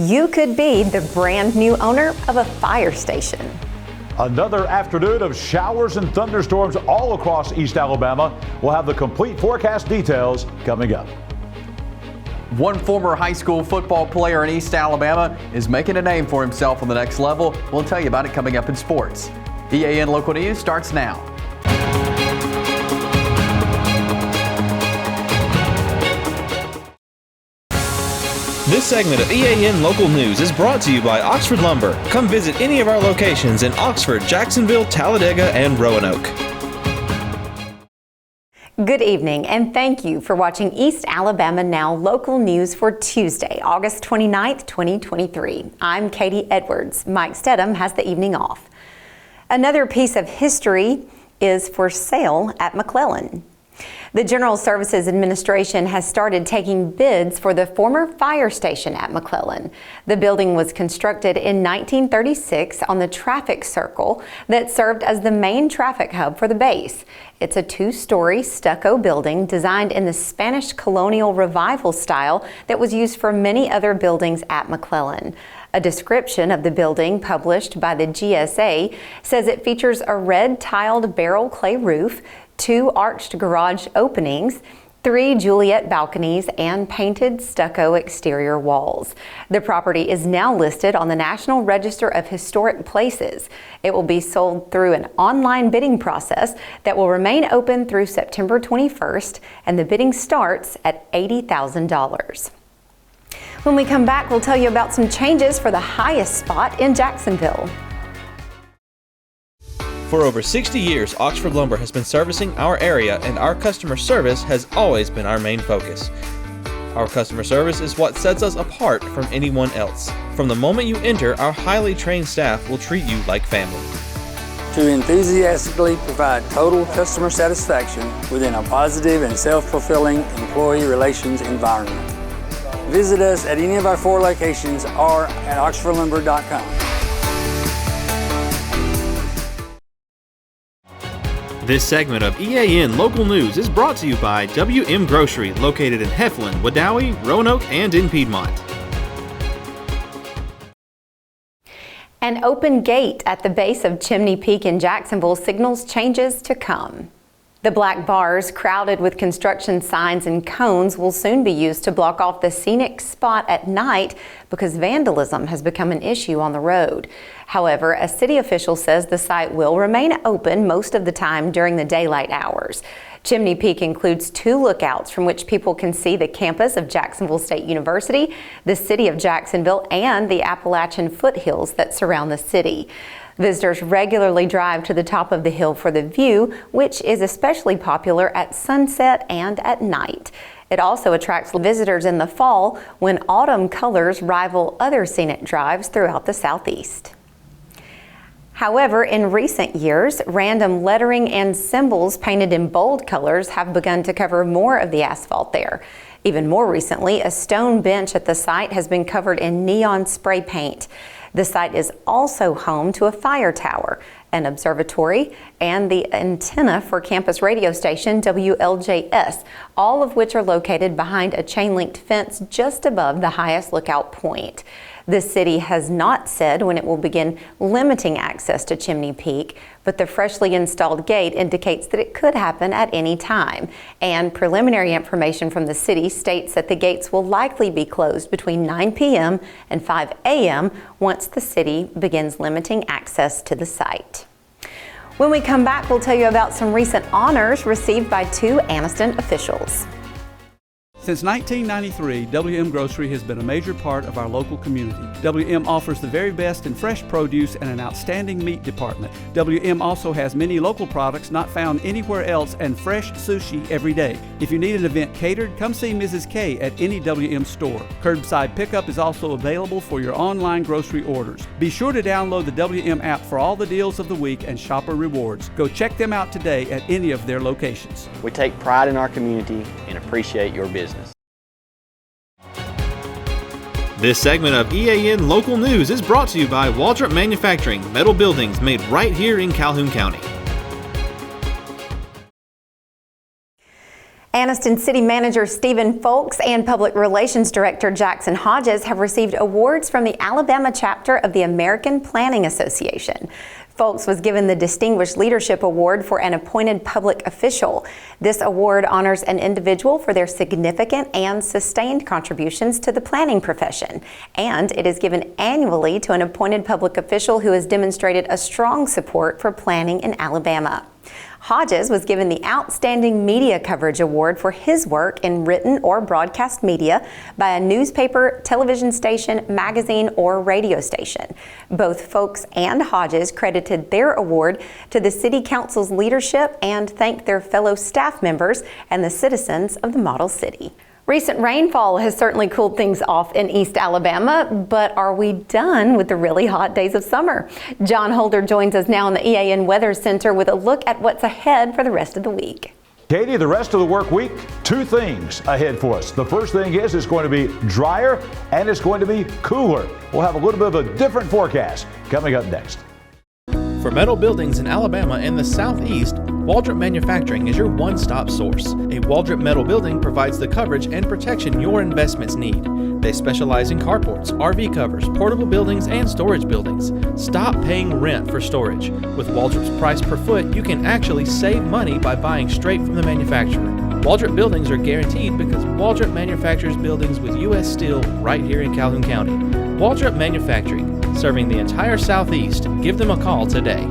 You could be the brand new owner of a fire station. Another afternoon of showers and thunderstorms all across East Alabama. We'll have the complete forecast details coming up. One former high school football player in East Alabama is making a name for himself on the next level. We'll tell you about it coming up in sports. EAN Local News starts now. This segment of EAN Local News is brought to you by Oxford Lumber. Come visit any of our locations in Oxford, Jacksonville, Talladega, and Roanoke. Good evening, and thank you for watching East Alabama Now Local News for Tuesday, August 29th, 2023. I'm Katie Edwards. Mike Stedham has the evening off. Another piece of history is for sale at McClellan. The General Services Administration has started taking bids for the former fire station at McClellan. The building was constructed in 1936 on the traffic circle that served as the main traffic hub for the base. It's a two-story stucco building designed in the Spanish colonial revival style that was used for many other buildings at McClellan. A description of the building published by the GSA says it features a red tiled barrel clay roof, 2 arched garage openings, 3 Juliet balconies, and painted stucco exterior walls. The property is now listed on the National Register of Historic Places. It will be sold through an online bidding process that will remain open through September 21st, and the bidding starts at $80,000. When we come back, we'll tell you about some changes for the highest spot in Jacksonville. For over 60 years, Oxford Lumber has been servicing our area, and our customer service has always been our main focus. Our customer service is what sets us apart from anyone else. From the moment you enter, our highly trained staff will treat you like family. To enthusiastically provide total customer satisfaction within a positive and self-fulfilling employee relations environment. Visit us at any of our 4 locations or at oxfordlumber.com. This segment of EAN Local News is brought to you by WM Grocery, located in Heflin, Wedowee, Roanoke, and in Piedmont. An open gate at the base of Chimney Peak in Jacksonville signals changes to come. The black bars, crowded with construction signs and cones, will soon be used to block off the scenic spot at night because vandalism has become an issue on the road. However, a city official says the site will remain open most of the time during the daylight hours. Chimney Peak includes 2 lookouts from which people can see the campus of Jacksonville State University, the city of Jacksonville, and the Appalachian foothills that surround the city. Visitors regularly drive to the top of the hill for the view, which is especially popular at sunset and at night. It also attracts visitors in the fall when autumn colors rival other scenic drives throughout the southeast. However, in recent years, random lettering and symbols painted in bold colors have begun to cover more of the asphalt there. Even more recently, a stone bench at the site has been covered in neon spray paint. The site is also home to a fire tower, an observatory, and the antenna for campus radio station WLJS, all of which are located behind a chain-linked fence just above the highest lookout point. The city has not said when it will begin limiting access to Chimney Peak, but the freshly installed gate indicates that it could happen at any time. And preliminary information from the city states that the gates will likely be closed between 9 p.m. and 5 a.m. once the city begins limiting access to the site. When we come back, we'll tell you about some recent honors received by 2 Anniston officials. Since 1993, WM Grocery has been a major part of our local community. WM offers the very best in fresh produce and an outstanding meat department. WM also has many local products not found anywhere else and fresh sushi every day. If you need an event catered, come see Mrs. K at any WM store. Curbside pickup is also available for your online grocery orders. Be sure to download the WM app for all the deals of the week and shopper rewards. Go check them out today at any of their locations. We take pride in our community and appreciate your business. This segment of EAN Local News is brought to you by Waldrop Manufacturing, metal buildings made right here in Calhoun County. Anniston City Manager Stephen Folks and Public Relations Director Jackson Hodges have received awards from the Alabama chapter of the American Planning Association. Folks was given the Distinguished Leadership Award for an appointed public official. This award honors an individual for their significant and sustained contributions to the planning profession, and it is given annually to an appointed public official who has demonstrated a strong support for planning in Alabama. Hodges was given the Outstanding Media Coverage Award for his work in written or broadcast media by a newspaper, television station, magazine, or radio station. Both Folks and Hodges credited their award to the City Council's leadership and thanked their fellow staff members and the citizens of the model city. Recent rainfall has certainly cooled things off in East Alabama, but are we done with the really hot days of summer? John Holder joins us now in the EAN Weather Center with a look at what's ahead for the rest of the week. Katie, the rest of the work week, two things ahead for us. The first thing is it's going to be drier and it's going to be cooler. We'll have a little bit of a different forecast coming up next. For metal buildings in Alabama and the Southeast, Waldrop Manufacturing is your one-stop source. A Waldrop metal building provides the coverage and protection your investments need. They specialize in carports, RV covers, portable buildings, and storage buildings. Stop paying rent for storage. With Waldrop's price per foot, you can actually save money by buying straight from the manufacturer. Waldrop buildings are guaranteed because Waldrop manufactures buildings with U.S. Steel right here in Calhoun County. Waldrop Manufacturing, serving the entire Southeast. Give them a call today.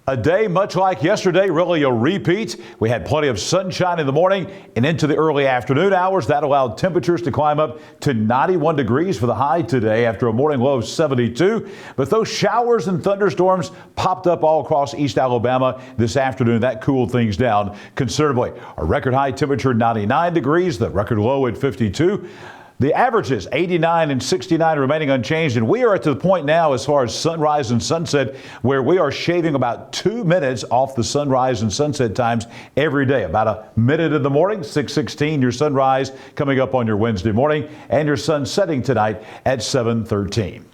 A day much like yesterday, really a repeat. We had plenty of sunshine in the morning and into the early afternoon hours. That allowed temperatures to climb up to 91 degrees for the high today after a morning low of 72. But those showers and thunderstorms popped up all across East Alabama this afternoon. That cooled things down considerably. A record high temperature 99 degrees, the record low at 52. The averages 89 and 69 remaining unchanged, and we are at the point now as far as sunrise and sunset where we are shaving about 2 minutes off the sunrise and sunset times every day. About a minute in the morning, 6:16, your sunrise coming up on your Wednesday morning, and your sun setting tonight at 7:13.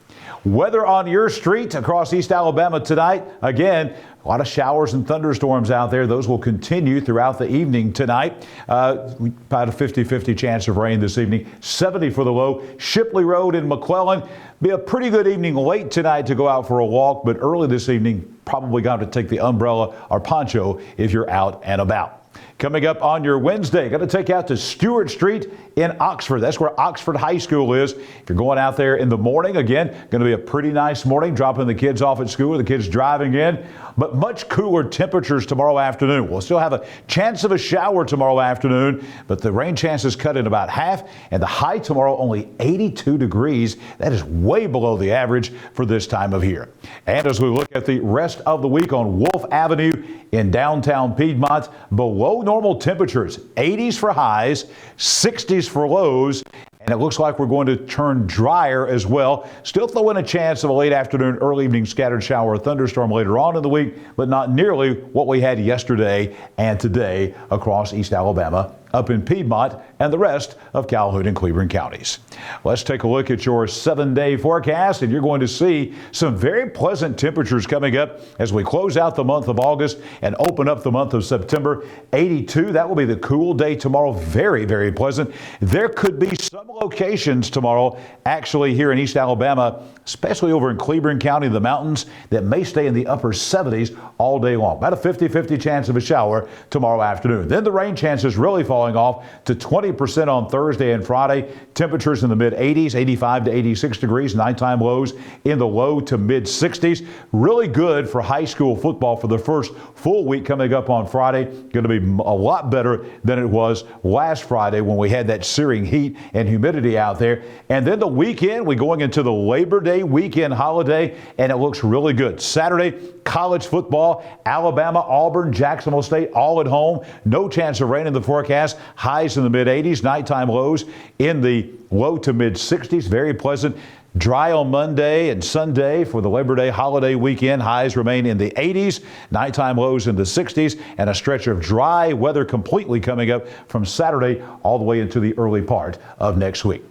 Weather on your street across East Alabama tonight. Again, a lot of showers and thunderstorms out there. Those will continue throughout the evening tonight. About a 50-50 chance of rain this evening. 70 for the low. Shipley Road in McClellan. Be a pretty good evening late tonight to go out for a walk, but early this evening, probably going to take the umbrella or poncho if you're out and about. Coming up on your Wednesday, going to take you out to Stewart Street in Oxford. That's where Oxford High School is. If you're going out there in the morning, again, going to be a pretty nice morning, dropping the kids off at school, the kids driving in. But much cooler temperatures tomorrow afternoon. We'll still have a chance of a shower tomorrow afternoon, but the rain chances cut in about half, and the high tomorrow only 82 degrees. That is way below the average for this time of year. And as we look at the rest of the week on Wolf Avenue in downtown Piedmont, below normal temperatures, 80s for highs, 60s for lows. And it looks like we're going to turn drier as well. Still throw in a chance of a late afternoon, early evening scattered shower or thunderstorm later on in the week, but not nearly what we had yesterday and today across East Alabama, up in Piedmont, and the rest of Calhoun and Cleveland counties. Let's take a look at your 7-day forecast, and you're going to see some very pleasant temperatures coming up as we close out the month of August and open up the month of September. 82, that will be the cool day tomorrow. Very, very pleasant. There could be some locations tomorrow, actually here in East Alabama, especially over in Cleveland County, the mountains, that may stay in the upper 70s all day long. About a 50-50 chance of a shower tomorrow afternoon. Then the rain chances really falling off to 20% on Thursday and Friday. Temperatures in the mid-80s, 85 to 86 degrees. Nighttime lows in the low to mid-60s. Really good for high school football for the first full week coming up on Friday. Going to be a lot better than it was last Friday when we had that searing heat and humidity out there. And then the weekend, we're going into the Labor Day weekend holiday, and it looks really good. Saturday, college football, Alabama, Auburn, Jacksonville State, all at home. No chance of rain in the forecast. Highs in the mid-80s, nighttime lows in the low to mid-60s. Very pleasant. Dry on Monday and Sunday for the Labor Day holiday weekend. Highs remain in the 80s, nighttime lows in the 60s, and a stretch of dry weather completely coming up from Saturday all the way into the early part of next week.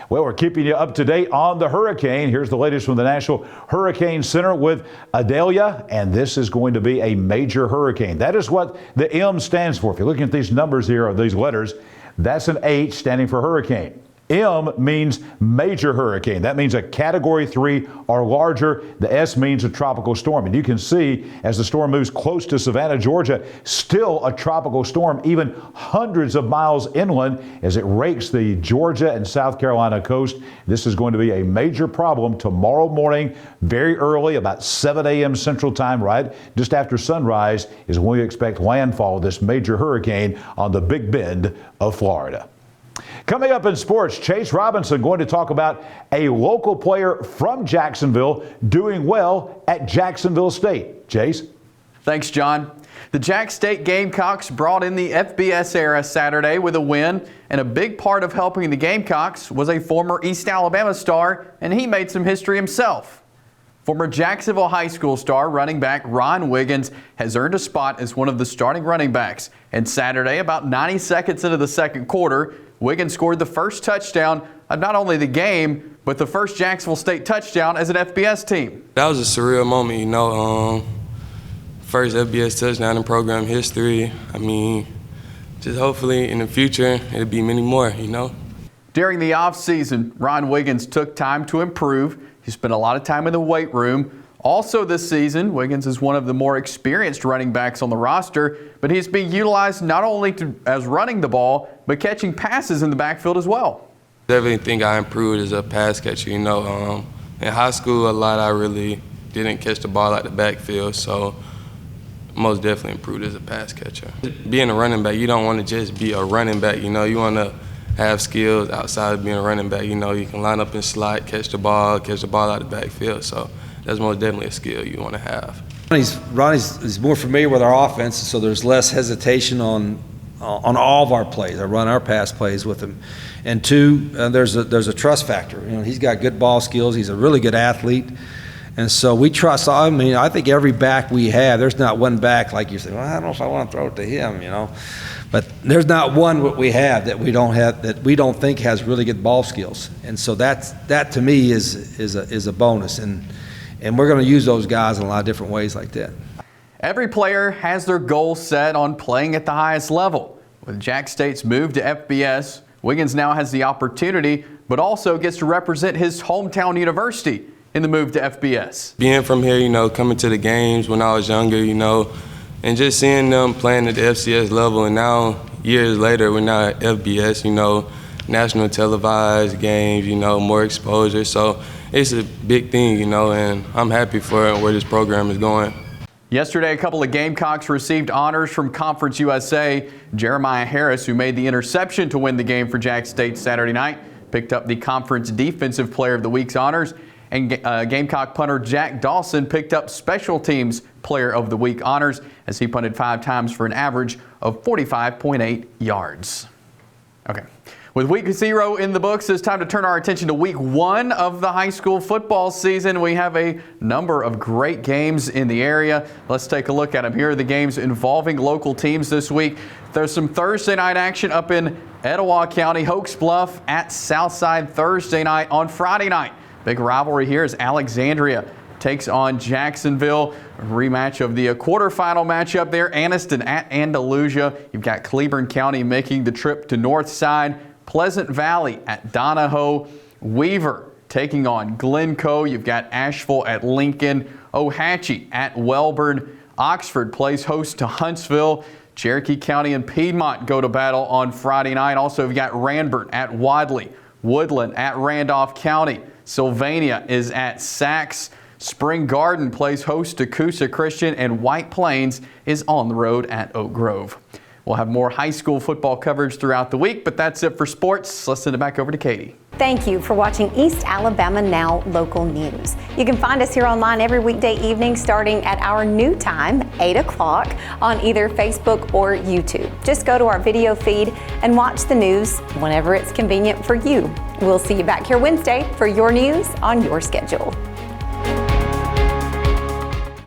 Well, we're keeping you up to date on the hurricane. Here's the latest from the National Hurricane Center with Adelia, and this is going to be a major hurricane. That is what the M stands for. If you're looking at these numbers here, or these letters, that's an H standing for hurricane. M means major hurricane. That means a Category 3 or larger. The S means a tropical storm. And you can see as the storm moves close to Savannah, Georgia, still a tropical storm, even hundreds of miles inland as it rakes the Georgia and South Carolina coast. This is going to be a major problem tomorrow morning, very early, about 7 a.m. Central Time, right just after sunrise, is when we expect landfall of this major hurricane on the Big Bend of Florida. Coming up in sports, Chase Robinson going to talk about a local player from Jacksonville doing well at Jacksonville State. Chase? Thanks, John. The Jack State Gamecocks brought in the FBS era Saturday with a win, and a big part of helping the Gamecocks was a former East Alabama star, and he made some history himself. Former Jacksonville High School star running back Ron Wiggins has earned a spot as one of the starting running backs. And Saturday, about 90 seconds into the second quarter, Wiggins scored the first touchdown of not only the game, but the first Jacksonville State touchdown as an FBS team. That was a surreal moment, you know. First FBS touchdown in program history. I mean, just hopefully in the future, it'll be many more, you know. During the offseason, Ron Wiggins took time to improve. He spent a lot of time in the weight room. Also this season, Wiggins is one of the more experienced running backs on the roster, but he's being utilized not only as running the ball, but catching passes in the backfield as well. Definitely think I improved as a pass catcher, you know. In high school, a lot I really didn't catch the ball out the backfield, so most definitely improved as a pass catcher. Being a running back, you don't want to just be a running back, you know. You want to have skills outside of being a running back. You know, you can line up and slide, catch the ball out the backfield, so that's most definitely a skill you want to have. Ronnie's more familiar with our offense, so there's less hesitation on all of our plays. I run our pass plays with him. And two, there's a trust factor. You know, he's got good ball skills. He's a really good athlete. And so we trust. I mean, I think every back we have, there's not one back like you say, well, I don't know if I want to throw it to him, you know. But there's not one what we have that we don't think has really good ball skills. And so that to me is a bonus. And we're going to use those guys in a lot of different ways like that. Every player has their goal set on playing at the highest level. With Jack State's move to FBS, Wiggins now has the opportunity, but also gets to represent his hometown university in the move to FBS. Being from here, you know, coming to the games when I was younger, you know, and just seeing them playing at the FCS level, and now years later we're now at FBS, you know, national televised games, you know, more exposure. So it's a big thing, you know, and I'm happy for where this program is going. Yesterday, a couple of Gamecocks received honors from Conference USA. Jeremiah Harris, who made the interception to win the game for Jack State Saturday night, picked up the Conference Defensive Player of the Week's honors. And Gamecock punter Jack Dawson picked up Special Teams Player of the Week honors as he punted 5 times for an average of 45.8 yards. Okay. With week 0 in the books, it's time to turn our attention to week 1 of the high school football season. We have a number of great games in the area. Let's take a look at them. Here are the games involving local teams this week. There's some Thursday night action up in Etowah County. Hoax Bluff at Southside Thursday night. On Friday night, big rivalry here is Alexandria takes on Jacksonville. A rematch of the quarterfinal matchup there. Anniston at Andalusia. You've got Cleburne County making the trip to Northside. Pleasant Valley at Donahoe. Weaver taking on Glencoe. You've got Asheville at Lincoln. Ohatchee at Wellborn. Oxford plays host to Huntsville. Cherokee County and Piedmont go to battle on Friday night. Also, you've got Ranburne at Wadley. Woodland at Randolph County. Sylvania is at Saxe. Spring Garden plays host to Coosa Christian, and White Plains is on the road at Oak Grove. We'll have more high school football coverage throughout the week, but that's it for sports. Let's send it back over to Katie. Thank you for watching East Alabama Now Local News. You can find us here online every weekday evening starting at our new time, 8 o'clock, on either Facebook or YouTube. Just go to our video feed and watch the news whenever it's convenient for you. We'll see you back here Wednesday for your news on your schedule.